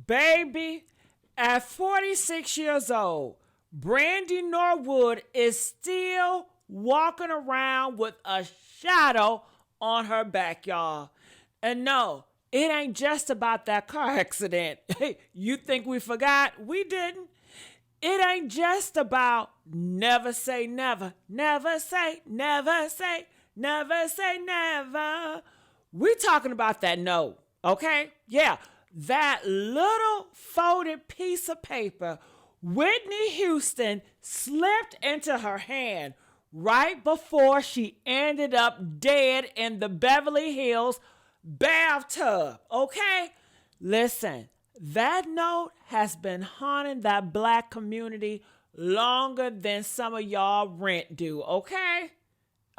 Baby, at 46 years old, Brandy Norwood is still walking around with a shadow on her back, y'all. And no, it ain't just about that car accident. You think we forgot? We didn't. It ain't just about never say never, never say, never say, never say never. We talking about that note, okay? Yeah, that little folded piece of paper Whitney Houston slipped into her hand right before she ended up dead in the Beverly Hills bathtub, okay? Listen, that note has been haunting that black community longer than some of y'all rent do, okay?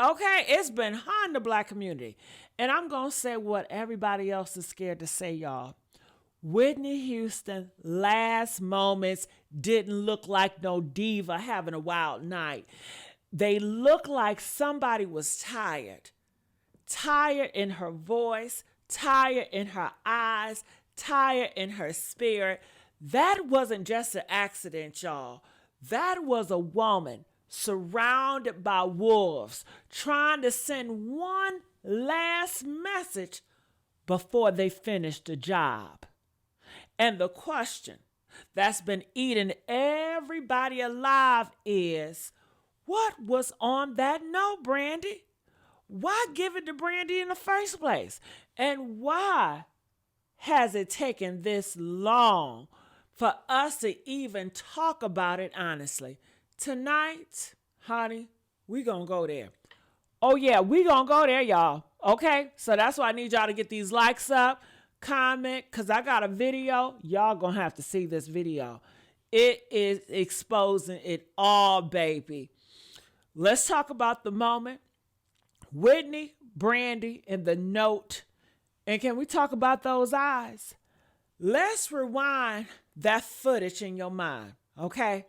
Okay, it's been haunting the black community. And I'm going to say what everybody else is scared to say, y'all. Whitney Houston last moments didn't look like no diva having a wild night. They looked like somebody was tired. Tired in her voice, tired in her eyes, tired in her spirit. That wasn't just an accident, y'all. That was a woman surrounded by wolves trying to send one last message before they finished the job. And the question that's been eating everybody alive is, what was on that note, Brandy? Why give it to Brandy in the first place? And why has it taken this long for us to even talk about it honestly? Tonight, honey, we gonna go there. Oh yeah, we gonna go there, y'all. Okay? So that's why I need y'all to get these likes up, comment, because I got a video. Y'all gonna have to see this video. It is exposing it all, baby. Let's talk about the moment. Whitney, Brandy, and the note. And can we talk about those eyes? Let's rewind that footage in your mind, okay?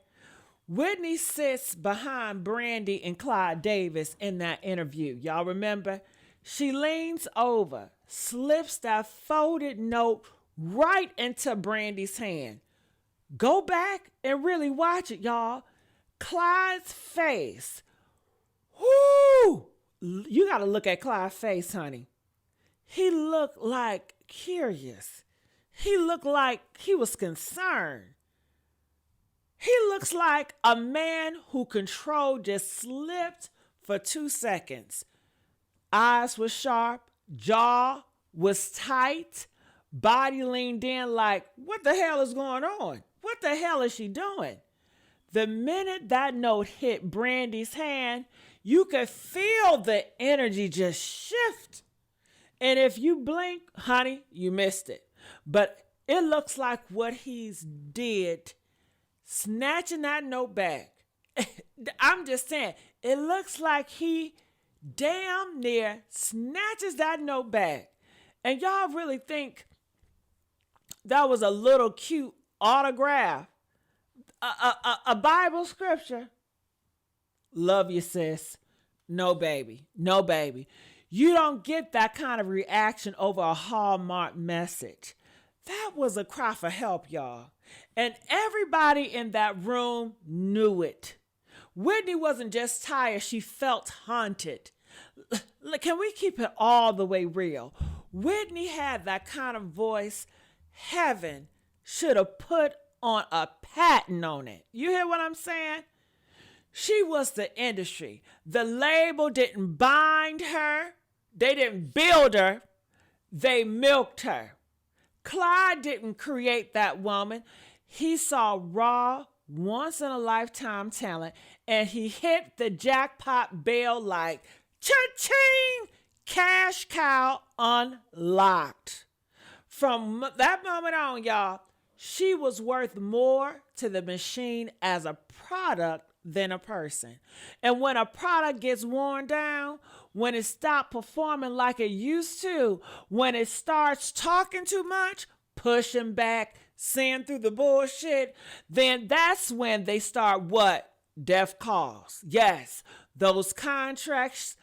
Whitney sits behind Brandy and Clyde Davis in that interview. Y'all remember? She leans over, slips that folded note right into Brandy's hand. Go back and really watch it, y'all. Clyde's face. Whoo! You got to look at Clyde's face, honey. He looked like curious. He looked like he was concerned. He looks like a man whose control just slipped for 2 seconds. Eyes were sharp, jaw was tight, body leaned in like, what the hell is going on? What the hell is she doing? The minute that note hit Brandy's hand, you could feel the energy just shift. And if you blink, honey, you missed it. But it looks like what he's did, snatching that note back. I'm just saying, it looks like he damn near snatches that note back. And y'all really think that was a little cute autograph? A Bible scripture? Love you, sis. No, baby. No, baby. You don't get that kind of reaction over a Hallmark message. That was a cry for help, y'all. And everybody in that room knew it. Whitney wasn't just tired, she felt haunted. Can we keep it all the way real? Whitney had that kind of voice heaven should have put on a patent on it. You hear what I'm saying? She was the industry. The label didn't bind her. They didn't build her. They milked her. Clyde didn't create that woman. He saw raw, once-in-a-lifetime talent, and he hit the jackpot bell like, cha-ching, cash cow unlocked. From that moment on, y'all, she was worth more to the machine as a product than a person. And when a product gets worn down, when it stops performing like it used to, when it starts talking too much, pushing back, seeing through the bullshit, then that's when they start what? Death calls. Yes, those contracts,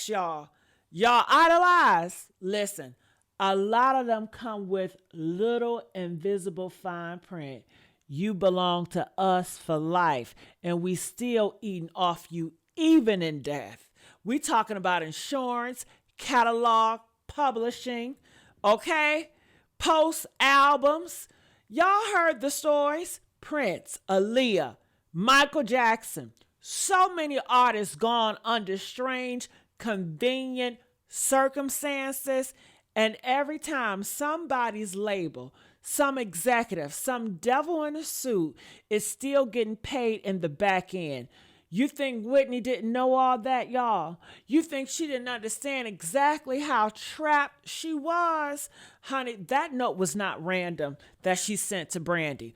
y'all. Y'all idolize. Listen, A lot of them come with little invisible fine print. You belong to us for life, and we still eating off you even in death. We talking about insurance, catalog, publishing, okay? Post albums. Y'all heard the stories. Prince, Aaliyah, Michael Jackson. So many artists gone under strange, convenient circumstances. And every time somebody's label, some executive, some devil in a suit is still getting paid in the back end. You think Whitney didn't know all that, y'all? You think she didn't understand exactly how trapped she was? Honey, that note was not random that she sent to Brandy.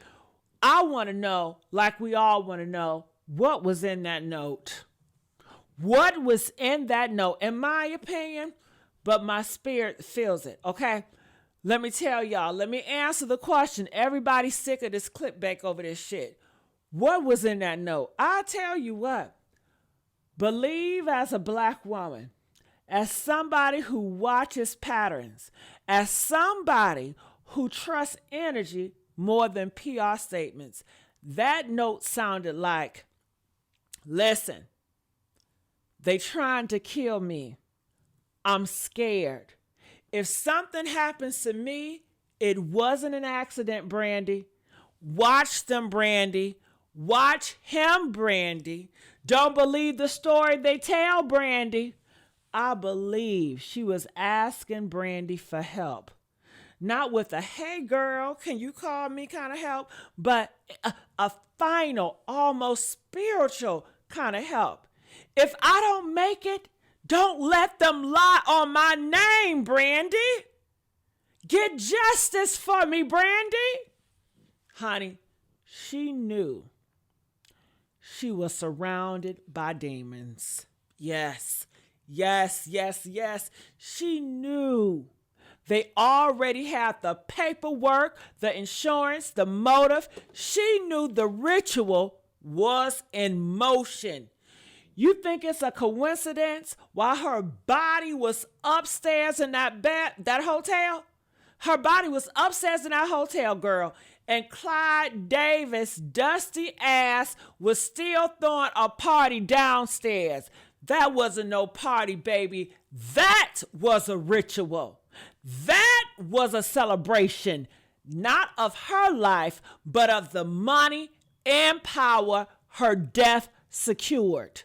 I want to know, like we all want to know, what was in that note. What was in that note? In my opinion, but my spirit feels it, okay? Let me tell y'all. Let me answer the question. Everybody's sick of this clickbait over this shit. What was in that note? I'll tell you what. Believe as a black woman, as somebody who watches patterns, as somebody who trusts energy more than PR statements, that note sounded like, listen, they trying to kill me. I'm scared. If something happens to me, it wasn't an accident, Brandy. Watch them, Brandy. Watch him, Brandy. Don't believe the story they tell, Brandy. I believe she was asking Brandy for help. Not with a, hey girl, can you call me kind of help, but a final, almost spiritual kind of help. If I don't make it, don't let them lie on my name, Brandy. Get justice for me, Brandy. Honey, she knew she was surrounded by demons. Yes, yes, yes, yes. She knew. They already had the paperwork, the insurance, the motive. She knew the ritual was in motion. You think it's a coincidence while her body was upstairs in that bed, that hotel? Her body was upstairs in that hotel, girl. And Clyde Davis' dusty ass was still throwing a party downstairs. That wasn't no party, baby. That was a ritual. That was a celebration, not of her life, but of the money and power her death secured.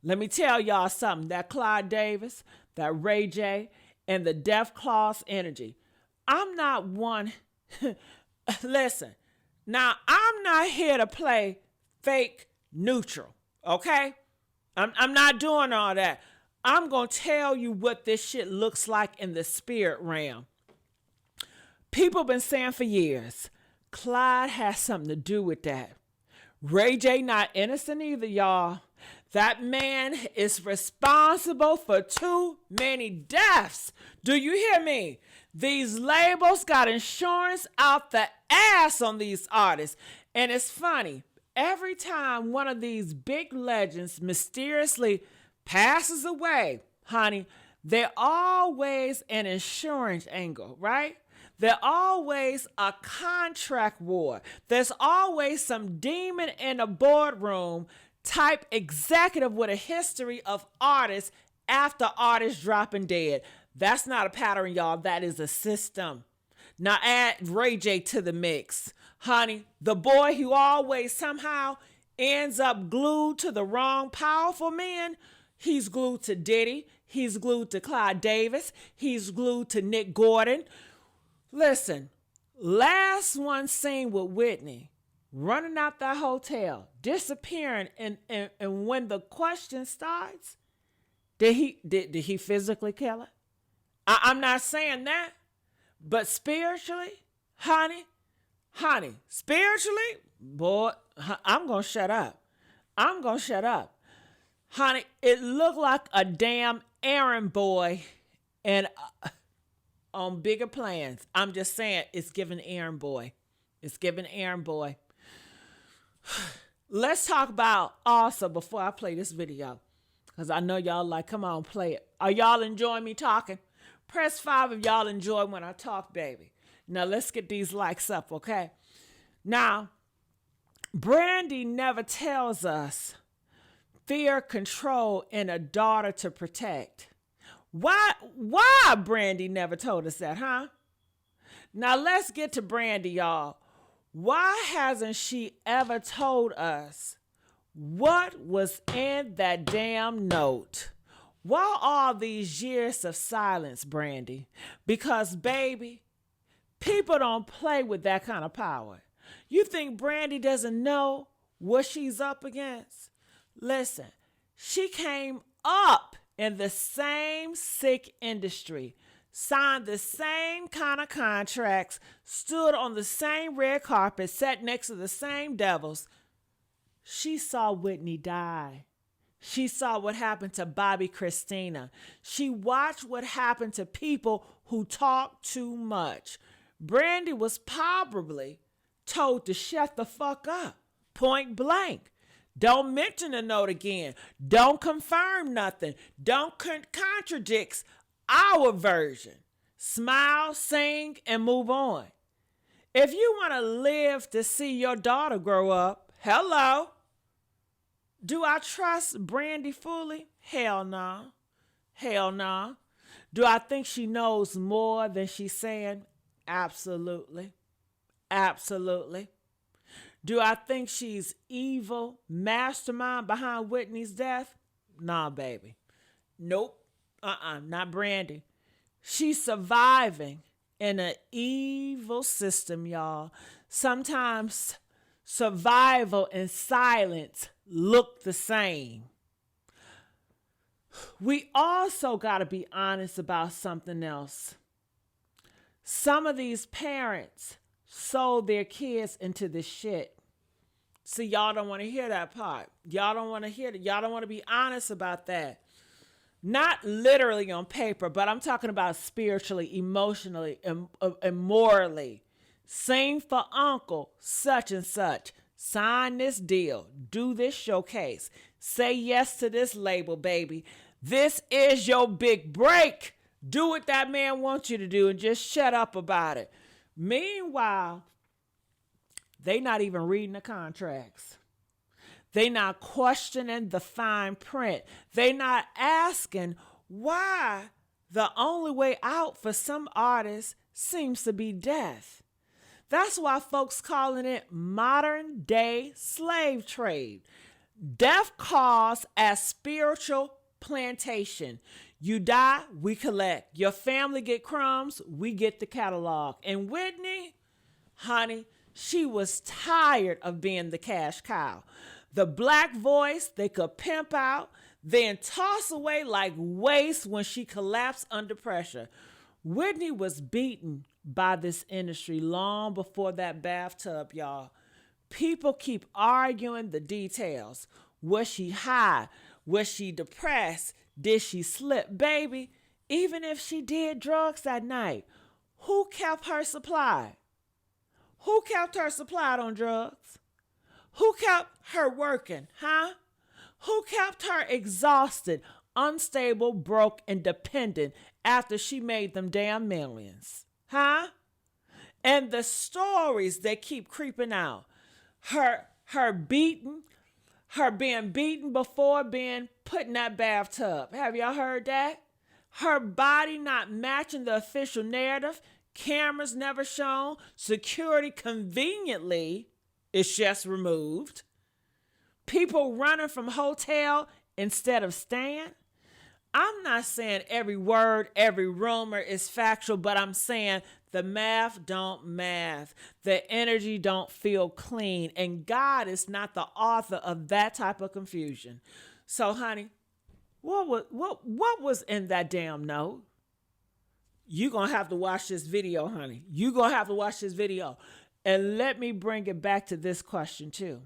Let me tell y'all something. That Clyde Davis, that Ray J, and the Death Claws energy. I'm not one. Listen, now I'm not here to play fake neutral, okay? I'm not doing all that. I'm going to tell you what this shit looks like in the spirit realm. People been saying for years, Clyde has something to do with that. Ray J not innocent either, y'all. That man is responsible for too many deaths. Do you hear me? These labels got insurance out the ass on these artists. And it's funny. Every time one of these big legends mysteriously passes away, honey, they're always an insurance angle, right? They're always a contract war. There's always some demon in a boardroom type executive with a history of artists after artists dropping dead. That's not a pattern, y'all. That is a system. Now add Ray J to the mix. Honey, the boy who always somehow ends up glued to the wrong powerful man, he's glued to Diddy. He's glued to Clyde Davis. He's glued to Nick Gordon. Listen, last one seen with Whitney, running out that hotel, disappearing, and when the question starts, did he physically kill her? I'm not saying that, but spiritually, honey, spiritually, boy, I'm gonna shut up. Honey, it looked like a damn errand boy, and on bigger plans, I'm just saying, it's giving errand boy. Let's talk about also before I play this video, because I know y'all like, come on, play it. Are y'all enjoying me talking? Press 5 if y'all enjoy when I talk, baby. Now let's get these likes up, okay? Now, Brandy never tells us fear, control, and a daughter to protect. Why Brandy never told us that, huh? Now let's get to Brandy, y'all. Why hasn't she ever told us what was in that damn note? Why all these years of silence, Brandy? Because, baby, people don't play with that kind of power. You think Brandy doesn't know what she's up against? Listen, she came up in the same sick industry, signed the same kind of contracts, stood on the same red carpet, sat next to the same devils. She saw Whitney die. She saw what happened to Bobby Christina. She watched what happened to people who talk too much. Brandy was probably told to shut the fuck up, point blank. Don't mention the note again. Don't confirm nothing. Don't contradict our version. Smile, sing, and move on. If you want to live to see your daughter grow up, hello. Do I trust Brandy fully? Hell no. Hell no. Do I think she knows more than she's saying? Absolutely. Absolutely. Do I think she's evil, mastermind behind Whitney's death? Nah, baby. Nope. Not Brandy. She's surviving in an evil system, y'all. Sometimes survival and silence look the same. We also got to be honest about something else. Some of these parents sold their kids into this shit. See, y'all don't want to hear that part. Y'all don't want to hear that. Y'all don't want to be honest about that. Not literally on paper, but I'm talking about spiritually, emotionally, and morally. Sing for uncle, such and such. Sign this deal. Do this showcase. Say yes to this label, baby. This is your big break. Do what that man wants you to do and just shut up about it. Meanwhile, they not even reading the contracts. They not questioning the fine print. They not asking why the only way out for some artists seems to be death. That's why folks calling it modern day slave trade. Death calls as spiritual plantation. You die, we collect. Your family get crumbs, we get the catalog. And Whitney, honey, she was tired of being the cash cow. The black voice they could pimp out, then toss away like waste when she collapsed under pressure. Whitney was beaten by this industry long before that bathtub, y'all. People keep arguing the details. Was she high? Was she depressed? Did she slip? Baby, even if she did drugs that night, who kept her supplied? Who kept her supplied on drugs? Who kept her working, huh? Who kept her exhausted, unstable, broke, and dependent after she made them damn millions, huh? And the stories that keep creeping out. Her being beaten before being put in that bathtub. Have y'all heard that? Her body not matching the official narrative. Cameras never shown. Security conveniently is just removed. People running from hotel instead of staying. I'm not saying every word, every rumor is factual, but I'm saying the math don't math. The energy don't feel clean. And God is not the author of that type of confusion. So, honey, what was in that damn note? You're going to have to watch this video, honey. You're going to have to watch this video. And let me bring it back to this question, too.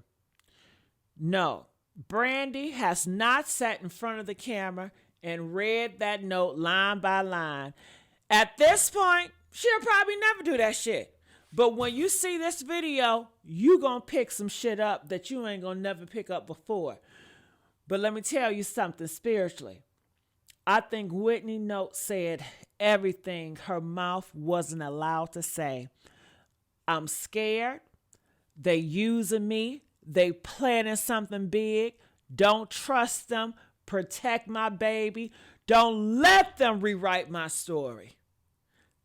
No, Brandy has not sat in front of the camera and read that note line by line. At this point, she'll probably never do that shit. But when you see this video, you going to pick some shit up that you ain't going to never pick up before. But let me tell you something spiritually. I think Whitney Note said everything her mouth wasn't allowed to say. I'm scared. They using me. They planning something big. Don't trust them. Protect my baby. Don't let them rewrite my story.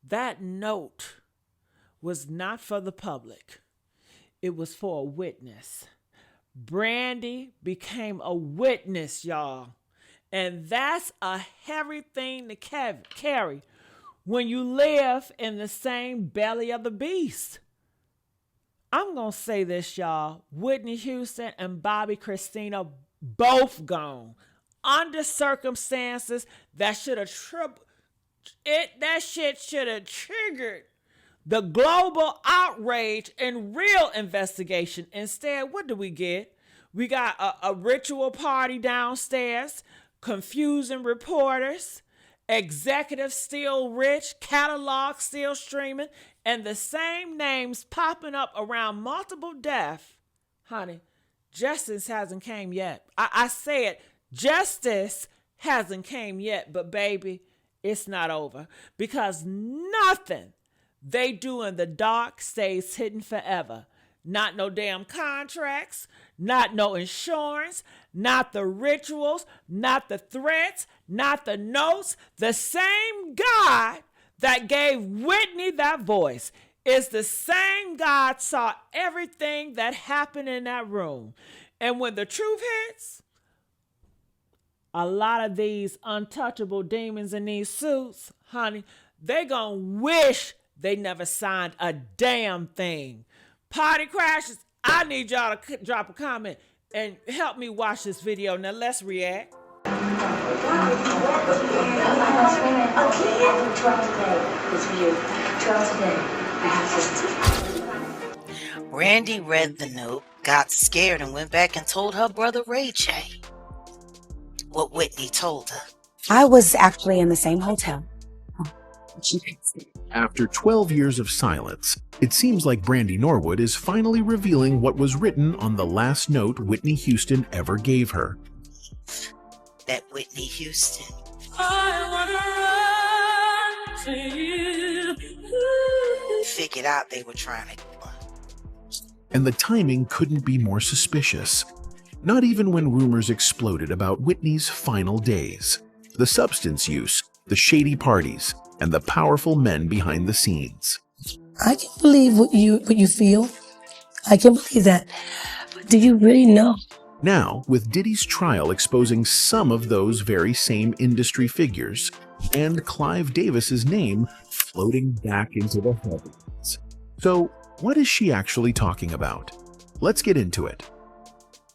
That note was not for the public. It was for a witness. Brandy became a witness, y'all. And that's a heavy thing to carry when you live in the same belly of the beast. I'm going to say this, y'all. Whitney Houston and Bobby Christina both gone under circumstances that should have that shit should have triggered the global outrage and real investigation. Instead, what do we get? We got a ritual party downstairs, confusing reporters, executives still rich, catalog still streaming, and the same names popping up around multiple deaths. Honey, justice hasn't came yet. I said justice hasn't came yet, but baby, it's not over, because nothing they do in the dark stays hidden forever. Not no damn contracts, not no insurance, not the rituals, not the threats, not the notes. The same God that gave Whitney that voice is the same God saw everything that happened in that room. And when the truth hits, a lot of these untouchable demons in these suits, honey, they gonna wish they never signed a damn thing. Party crashes, I need y'all to drop a comment and help me watch this video. Now let's react. Brandy read the note, got scared, and went back and told her brother Ray J what Whitney told her. I was actually in the same hotel. After 12 years of silence, it seems like Brandy Norwood is finally revealing what was written on the last note Whitney Houston ever gave her. That Whitney Houston figured out they were trying to kill her. And the timing couldn't be more suspicious. Not even when rumors exploded about Whitney's final days. The substance use, the shady parties, and the powerful men behind the scenes. I can believe what you feel. I can believe that. But do you really know? Now, with Diddy's trial exposing some of those very same industry figures, and Clive Davis's name floating back into the heavens. So, what is she actually talking about? Let's get into it.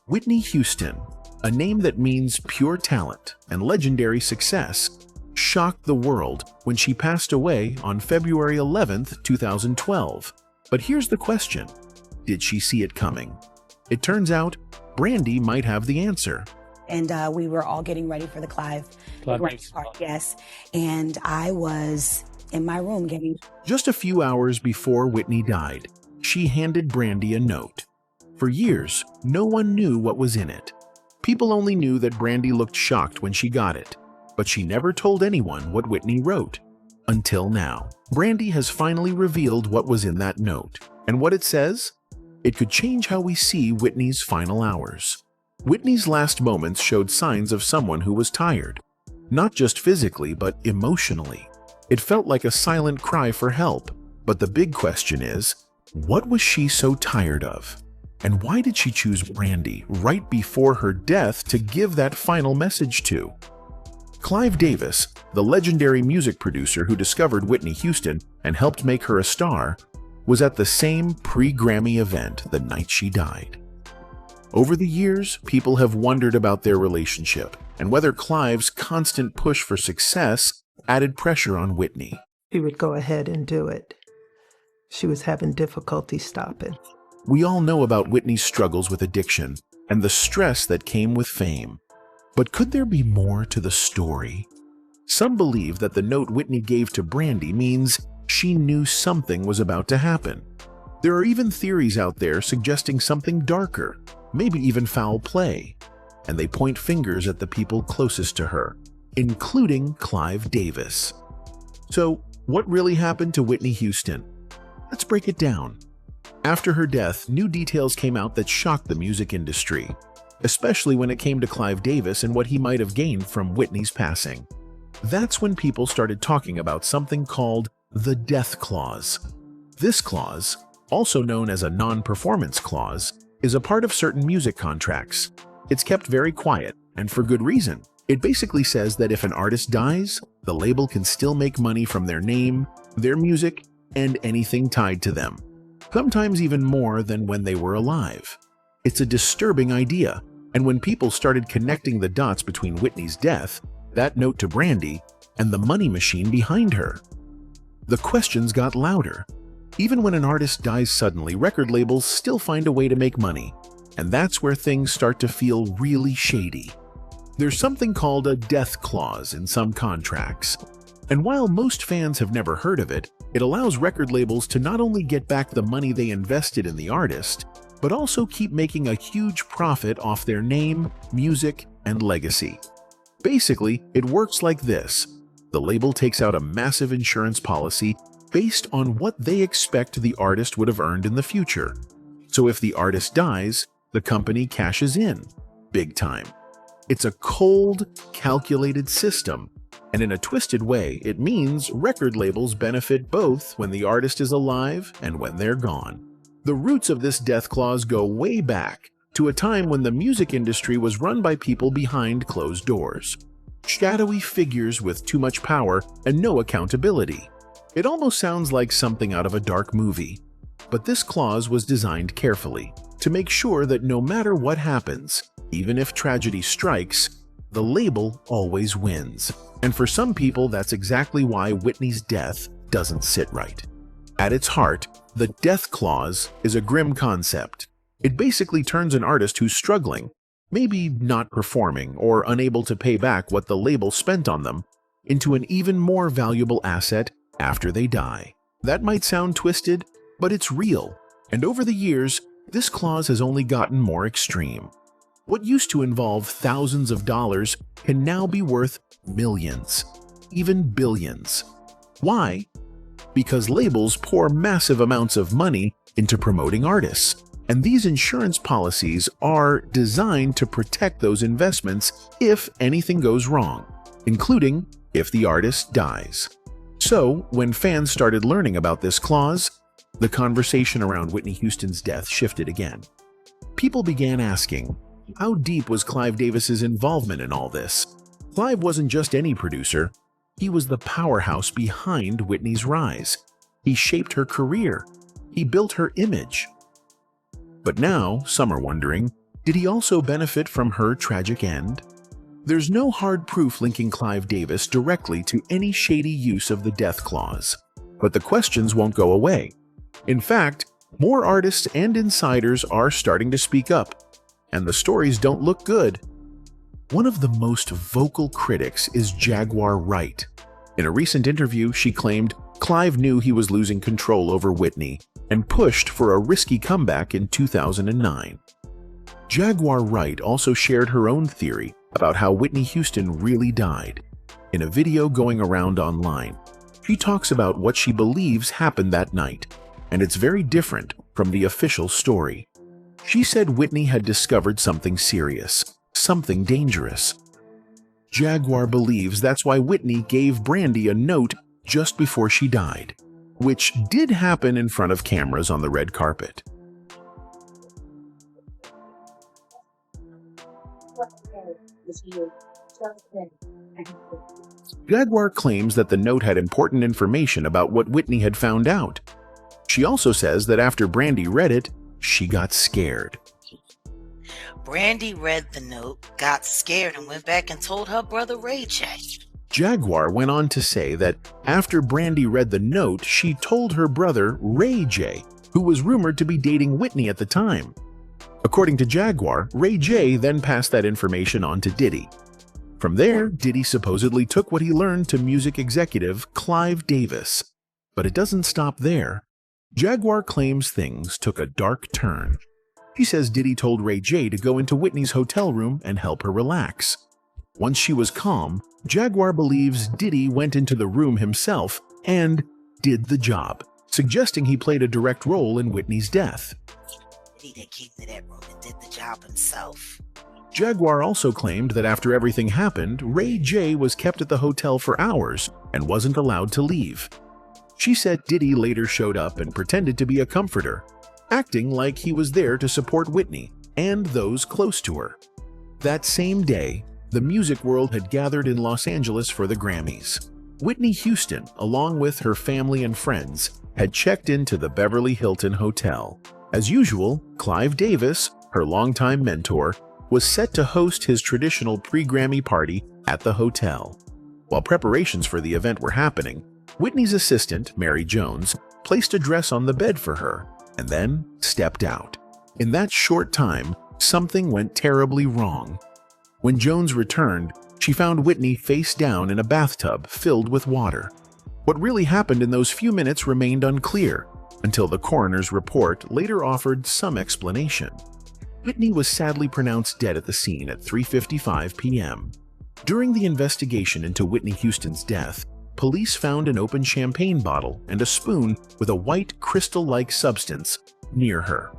Whitney Houston, a name that means pure talent and legendary success, shocked the world when she passed away on February 11th, 2012. But here's the question. Did she see it coming? It turns out Brandy might have the answer. And we were all getting ready for the Clive Wright party, yes. And I was in my room getting... Just a few hours before Whitney died, she handed Brandy a note. For years, no one knew what was in it. People only knew that Brandy looked shocked when she got it, but she never told anyone what Whitney wrote. Until now, Brandy has finally revealed what was in that note. And what it says? It could change how we see Whitney's final hours. Whitney's last moments showed signs of someone who was tired. Not just physically, but emotionally. It felt like a silent cry for help. But the big question is, what was she so tired of? And why did she choose Brandy right before her death to give that final message to? Clive Davis, the legendary music producer who discovered Whitney Houston and helped make her a star, was at the same pre-Grammy event the night she died. Over the years, people have wondered about their relationship and whether Clive's constant push for success added pressure on Whitney. She would go ahead and do it. She was having difficulty stopping. We all know about Whitney's struggles with addiction and the stress that came with fame. But could there be more to the story? Some believe that the note Whitney gave to Brandy means she knew something was about to happen. There are even theories out there suggesting something darker, maybe even foul play, and they point fingers at the people closest to her. including Clive Davis. So, what really happened to Whitney Houston? Let's break it down. After her death, new details came out that shocked the music industry, especially when it came to Clive Davis and what he might have gained from Whitney's passing. That's when people started talking about something called the death clause. This clause, also known as a non-performance clause, is a part of certain music contracts. It's kept very quiet, and for good reason. It basically says that if an artist dies, the label can still make money from their name, their music, and anything tied to them. Sometimes even more than when they were alive. It's a disturbing idea, and when people started connecting the dots between Whitney's death, that note to Brandy, and the money machine behind her, the questions got louder. Even when an artist dies suddenly, record labels still find a way to make money, and that's where things start to feel really shady. There's something called a death clause in some contracts, and while most fans have never heard of it, it allows record labels to not only get back the money they invested in the artist, but also keep making a huge profit off their name, music, and legacy. Basically, it works like this. The label takes out a massive insurance policy based on what they expect the artist would have earned in the future. So if the artist dies, the company cashes in, big time. It's a cold, calculated system, and in a twisted way, it means record labels benefit both when the artist is alive and when they're gone. The roots of this death clause go way back to a time when the music industry was run by people behind closed doors. Shadowy figures with too much power and no accountability. It almost sounds like something out of a dark movie. But this clause was designed carefully to make sure that no matter what happens, even if tragedy strikes, the label always wins. And for some people, that's exactly why Whitney's death doesn't sit right. At its heart, the death clause is a grim concept. It basically turns an artist who's struggling, maybe not performing or unable to pay back what the label spent on them, into an even more valuable asset after they die. That might sound twisted, but it's real. And over the years, this clause has only gotten more extreme. What used to involve thousands of dollars can now be worth millions, even billions. Why? Because labels pour massive amounts of money into promoting artists. And these insurance policies are designed to protect those investments if anything goes wrong, including if the artist dies. So, when fans started learning about this clause, the conversation around Whitney Houston's death shifted again. People began asking, how deep was Clive Davis's involvement in all this? Clive wasn't just any producer. He was the powerhouse behind Whitney's rise. He shaped her career. He built her image. But now, some are wondering, did he also benefit from her tragic end? There's no hard proof linking Clive Davis directly to any shady use of the death clause. But the questions won't go away. In fact, more artists and insiders are starting to speak up, and the stories don't look good. One of the most vocal critics is Jaguar Wright. In a recent interview, she claimed Clive knew he was losing control over Whitney and pushed for a risky comeback in 2009. Jaguar Wright also shared her own theory about how Whitney Houston really died. In a video going around online, she talks about what she believes happened that night, and it's very different from the official story. She said Whitney had discovered something serious, something dangerous. Jaguar believes that's why Whitney gave Brandy a note just before she died, which did happen in front of cameras on the red carpet. Jaguar claims that the note had important information about what Whitney had found out. She also says that after Brandy read it, she got scared. Brandy read the note, got scared, and went back and told her brother Ray J. Jaguar went on to say that after Brandy read the note, she told her brother Ray J, who was rumored to be dating Whitney at the time. According to Jaguar, Ray J then passed that information on to Diddy. From there, Diddy supposedly took what he learned to music executive Clive Davis. But it doesn't stop there. Jaguar claims things took a dark turn. She says Diddy told Ray J to go into Whitney's hotel room and help her relax. Once she was calm, Jaguar believes Diddy went into the room himself and did the job, suggesting he played a direct role in Whitney's death. Diddy came to that room and did the job himself. Jaguar also claimed that after everything happened, Ray J was kept at the hotel for hours and wasn't allowed to leave. She said Diddy later showed up and pretended to be a comforter, acting like he was there to support Whitney and those close to her. That same day, the music world had gathered in Los Angeles for the Grammys. Whitney Houston, along with her family and friends, had checked into the Beverly Hilton Hotel. As usual, Clive Davis, her longtime mentor, was set to host his traditional pre-Grammy party at the hotel. While preparations for the event were happening, Whitney's assistant, Mary Jones, placed a dress on the bed for her and then stepped out. In that short time, something went terribly wrong. When Jones returned, she found Whitney face down in a bathtub filled with water. What really happened in those few minutes remained unclear, until the coroner's report later offered some explanation. Whitney was sadly pronounced dead at the scene at 3:55 p.m. During the investigation into Whitney Houston's death, police found an open champagne bottle and a spoon with a white crystal-like substance near her.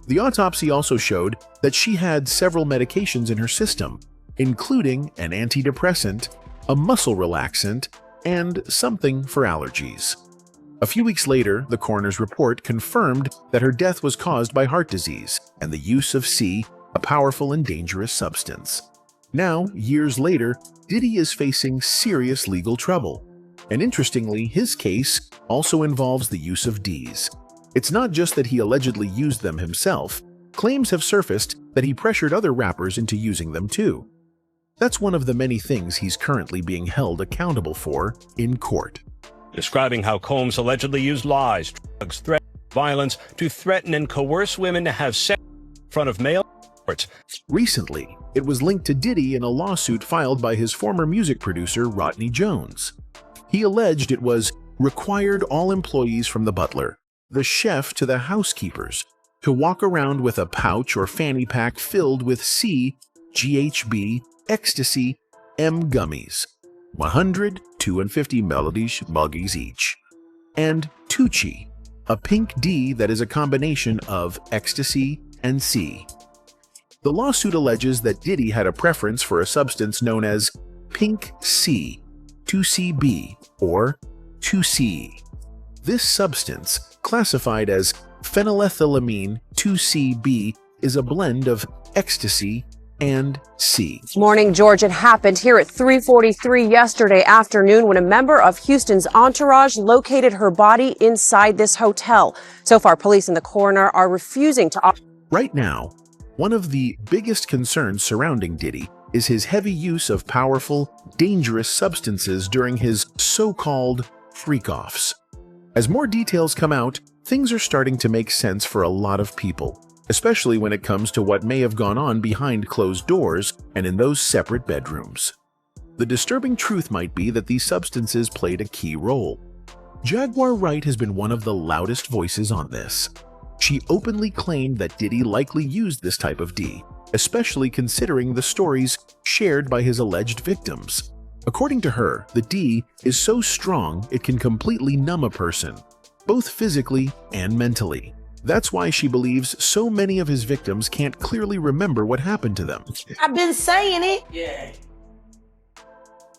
The autopsy also showed that she had several medications in her system, including an antidepressant, a muscle relaxant, and something for allergies. A few weeks later, the coroner's report confirmed that her death was caused by heart disease and the use of C, a powerful and dangerous substance. Now, years later, Diddy is facing serious legal trouble. And interestingly, his case also involves the use of Ds. It's not just that he allegedly used them himself. Claims have surfaced that he pressured other rappers into using them too. That's one of the many things he's currently being held accountable for in court. Describing how Combs allegedly used lies, drugs, threats, violence to threaten and coerce women to have sex in front of male courts. Recently, it was linked to Diddy in a lawsuit filed by his former music producer, Rodney Jones. He alleged it was required all employees from the butler, the chef to the housekeepers, to walk around with a pouch or fanny pack filled with C, GHB, ecstasy, M gummies, 100, 2 and 50 muggies each, and Tucci, a pink D that is a combination of ecstasy and C. The lawsuit alleges that Diddy had a preference for a substance known as pink C, 2CB, or 2C. This substance, classified as phenylethylamine 2CB, is a blend of ecstasy and C. Morning, George. It happened here at 3:43 yesterday afternoon when a member of Houston's entourage located her body inside this hotel. So far, police and the coroner are refusing to... Right now, one of the biggest concerns surrounding Diddy is his heavy use of powerful, dangerous substances during his so-called freak-offs. As more details come out, things are starting to make sense for a lot of people, especially when it comes to what may have gone on behind closed doors and in those separate bedrooms. The disturbing truth might be that these substances played a key role. Jaguar Wright has been one of the loudest voices on this. She openly claimed that Diddy likely used this type of D, especially considering the stories shared by his alleged victims. According to her, the D is so strong it can completely numb a person, both physically and mentally. That's why she believes so many of his victims can't clearly remember what happened to them. I've been saying it.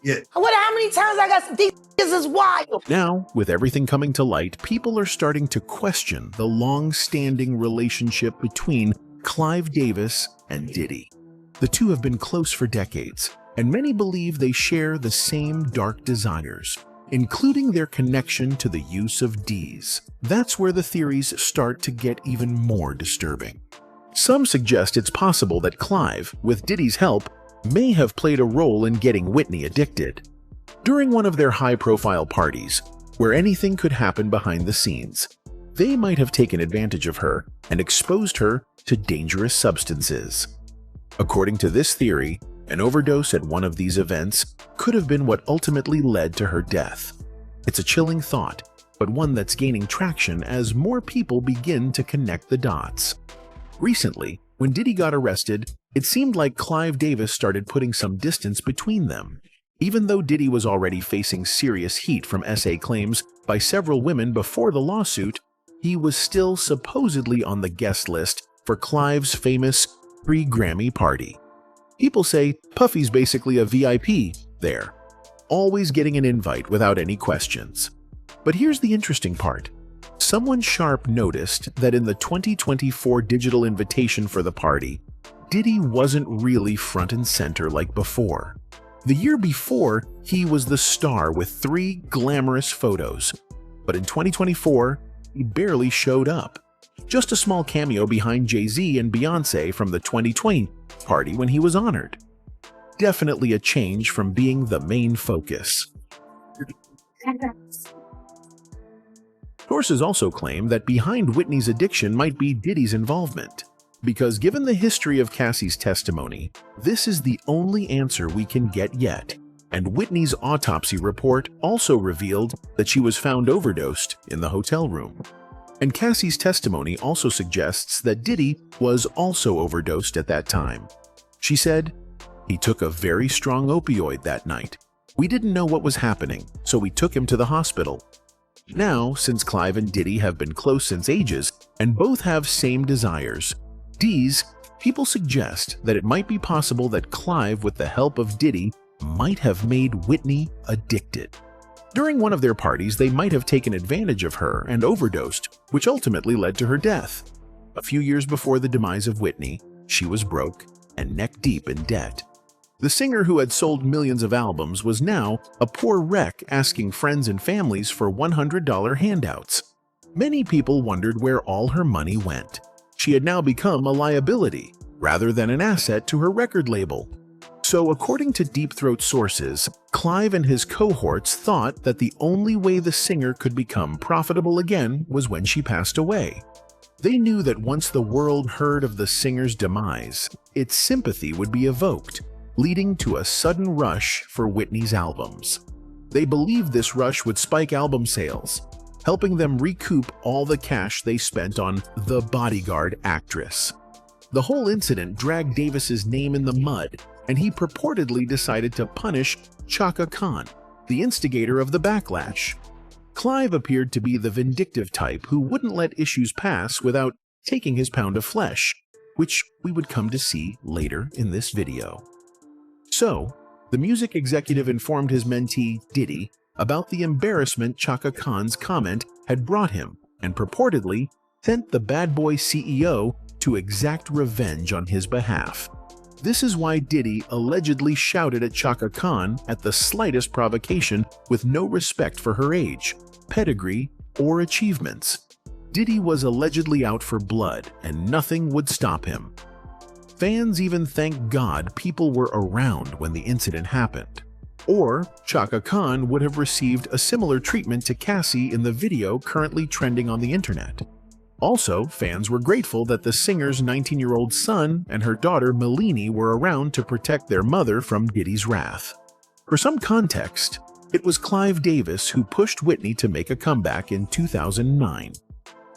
Yeah. How many times I got some these is wild. Now, with everything coming to light, people are starting to question the long-standing relationship between Clive Davis and Diddy. The two have been close for decades, and many believe they share the same dark desires, including their connection to the use of Ds. That's where the theories start to get even more disturbing. Some suggest it's possible that Clive, with Diddy's help, may have played a role in getting Whitney addicted. During one of their high-profile parties, where anything could happen behind the scenes, they might have taken advantage of her and exposed her to dangerous substances. According to this theory, an overdose at one of these events could have been what ultimately led to her death. It's a chilling thought, but one that's gaining traction as more people begin to connect the dots. Recently, when Diddy got arrested, It seemed like Clive Davis started putting some distance between them. Even though Diddy was already facing serious heat from SA claims by several women before the lawsuit, he was still supposedly on the guest list for Clive's famous pre-Grammy party. People say Puffy's basically a VIP there, always getting an invite without any questions. But here's the interesting part. Someone sharp noticed that in the 2024 digital invitation for the party, Diddy wasn't really front and center like before. The year before, he was the star with 3 glamorous photos. But in 2024, he barely showed up. Just a small cameo behind Jay-Z and Beyoncé from the 2020 party when he was honored. Definitely a change from being the main focus. Sources also claim that behind Whitney's addiction might be Diddy's involvement. Because given the history of Cassie's testimony, this is the only answer we can get yet. And Whitney's autopsy report also revealed that she was found overdosed in the hotel room. And Cassie's testimony also suggests that Diddy was also overdosed at that time. She said, "He took a very strong opioid that night. We didn't know what was happening, so we took him to the hospital." Now, since Clive and Diddy have been close since ages and both have same desires, people suggest that it might be possible that Clive, with the help of Diddy, might have made Whitney addicted. During one of their parties, they might have taken advantage of her and overdosed, which ultimately led to her death. A few years before the demise of Whitney, she was broke and neck-deep in debt. The singer who had sold millions of albums was now a poor wreck asking friends and families for $100 handouts. Many people wondered where all her money went. She had now become a liability, rather than an asset to her record label. So according to Deep Throat sources, Clive and his cohorts thought that the only way the singer could become profitable again was when she passed away. They knew that once the world heard of the singer's demise, its sympathy would be evoked, leading to a sudden rush for Whitney's albums. They believed this rush would spike album sales, helping them recoup all the cash they spent on the Bodyguard actress. The whole incident dragged Davis's name in the mud, and he purportedly decided to punish Chaka Khan, the instigator of the backlash. Clive appeared to be the vindictive type who wouldn't let issues pass without taking his pound of flesh, which we would come to see later in this video. So, the music executive informed his mentee, Diddy, about the embarrassment Chaka Khan's comment had brought him, and purportedly sent the bad boy CEO to exact revenge on his behalf. This is why Diddy allegedly shouted at Chaka Khan at the slightest provocation with no respect for her age, pedigree, or achievements. Diddy was allegedly out for blood, and nothing would stop him. Fans even thanked God people were around when the incident happened. Or Chaka Khan would have received a similar treatment to Cassie in the video currently trending on the internet. Also, fans were grateful that the singer's 19-year-old son and her daughter Melanie were around to protect their mother from Diddy's wrath. For some context, it was Clive Davis who pushed Whitney to make a comeback in 2009.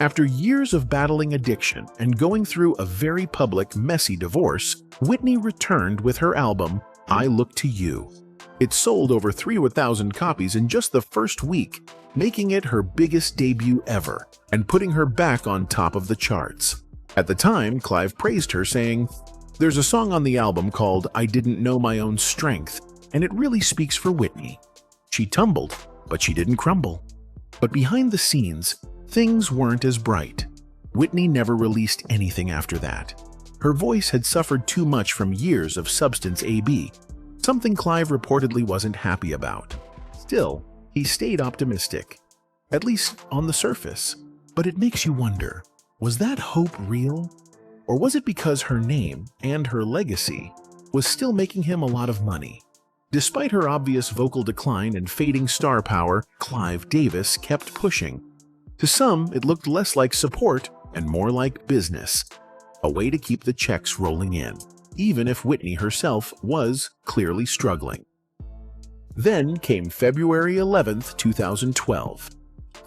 After years of battling addiction and going through a very public, messy divorce, Whitney returned with her album, I Look to You. It sold over 300,000 copies in just the first week, making it her biggest debut ever and putting her back on top of the charts. At the time, Clive praised her, saying, "There's a song on the album called I Didn't Know My Own Strength, and it really speaks for Whitney. She tumbled, but she didn't crumble." But behind the scenes, things weren't as bright. Whitney never released anything after that. Her voice had suffered too much from years of substance AB, something Clive reportedly wasn't happy about. Still, he stayed optimistic, at least on the surface. But it makes you wonder, was that hope real? Or was it because her name and her legacy was still making him a lot of money? Despite her obvious vocal decline and fading star power, Clive Davis kept pushing. To some, it looked less like support and more like business, a way to keep the checks rolling in, even if Whitney herself was clearly struggling. Then came February 11th, 2012,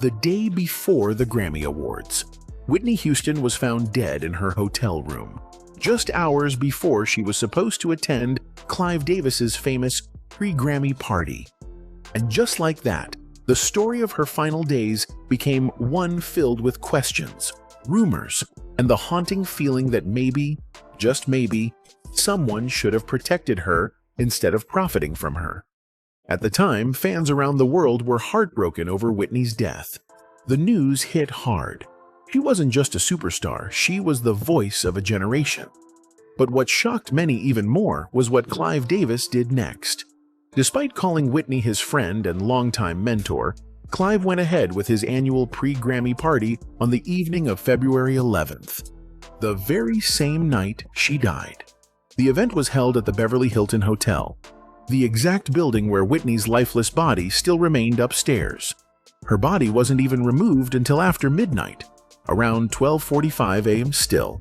the day before the Grammy Awards. Whitney Houston was found dead in her hotel room. just hours before she was supposed to attend Clive Davis's famous pre-Grammy party. And just like that, the story of her final days became one filled with questions, rumors, and the haunting feeling that maybe, just maybe, someone should have protected her instead of profiting from her. At the time, fans around the world were heartbroken over Whitney's death. The news hit hard. She wasn't just a superstar, she was the voice of a generation. But what shocked many even more was what Clive Davis did next. Despite calling Whitney his friend and longtime mentor, Clive went ahead with his annual pre-Grammy party on the evening of February 11th, the very same night she died. The event was held at the Beverly Hilton Hotel, the exact building where Whitney's lifeless body still remained upstairs. Her body wasn't even removed until after midnight, around 12:45 a.m. still.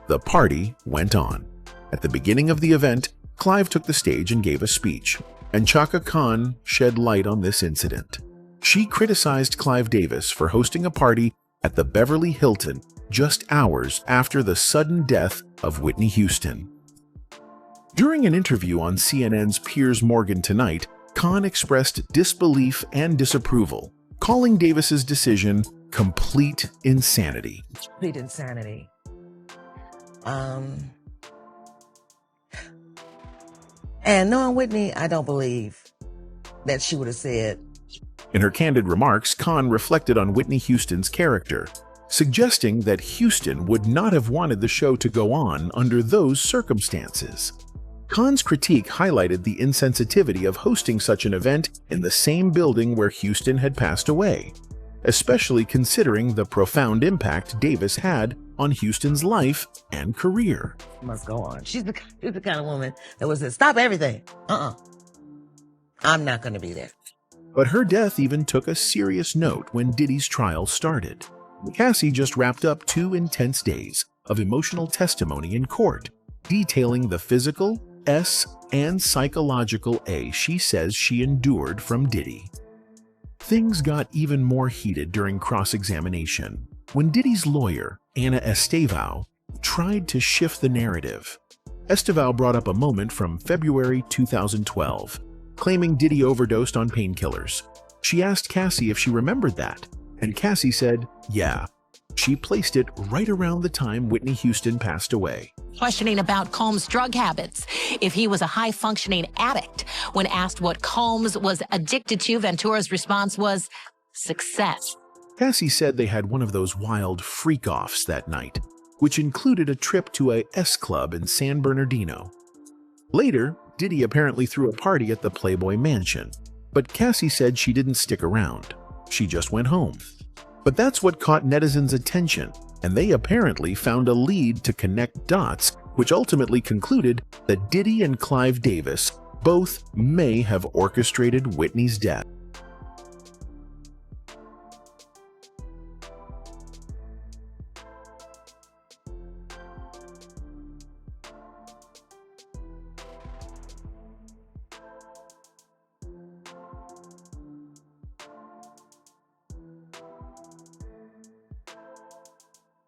The party went on. At the beginning of the event, Clive took the stage and gave a speech, and Chaka Khan shed light on this incident. She criticized Clive Davis for hosting a party at the Beverly Hilton just hours after the sudden death of Whitney Houston. During an interview on CNN's Piers Morgan Tonight, Khan expressed disbelief and disapproval, calling Davis's decision complete insanity. Complete insanity. And knowing Whitney, I don't believe that she would have said. In her candid remarks, Khan reflected on Whitney Houston's character, suggesting that Houston would not have wanted the show to go on under those circumstances. Khan's critique highlighted the insensitivity of hosting such an event in the same building where Houston had passed away, especially considering the profound impact Davis had on Houston's life and career. Must go on. She's the kind of woman that would say, stop everything. I'm not going to be there. But her death even took a serious note when Diddy's trial started. Cassie just wrapped up 2 intense days of emotional testimony in court, detailing the physical, and psychological she says she endured from Diddy. Things got even more heated during cross-examination when Diddy's lawyer, Anna Estevao, tried to shift the narrative. Estevao brought up a moment from February 2012, claiming Diddy overdosed on painkillers. She asked Cassie if she remembered that, and Cassie said, yeah. She placed it right around the time Whitney Houston passed away. Questioning about Combs' drug habits, if he was a high-functioning addict. When asked what Combs was addicted to, Ventura's response was success. Cassie said they had one of those wild freak-offs that night, which included a trip to a S-Club in San Bernardino. Later, Diddy apparently threw a party at the Playboy Mansion, but Cassie said she didn't stick around. She just went home. But that's what caught netizens' attention, and they apparently found a lead to connect dots, which ultimately concluded that Diddy and Clive Davis both may have orchestrated Whitney's death.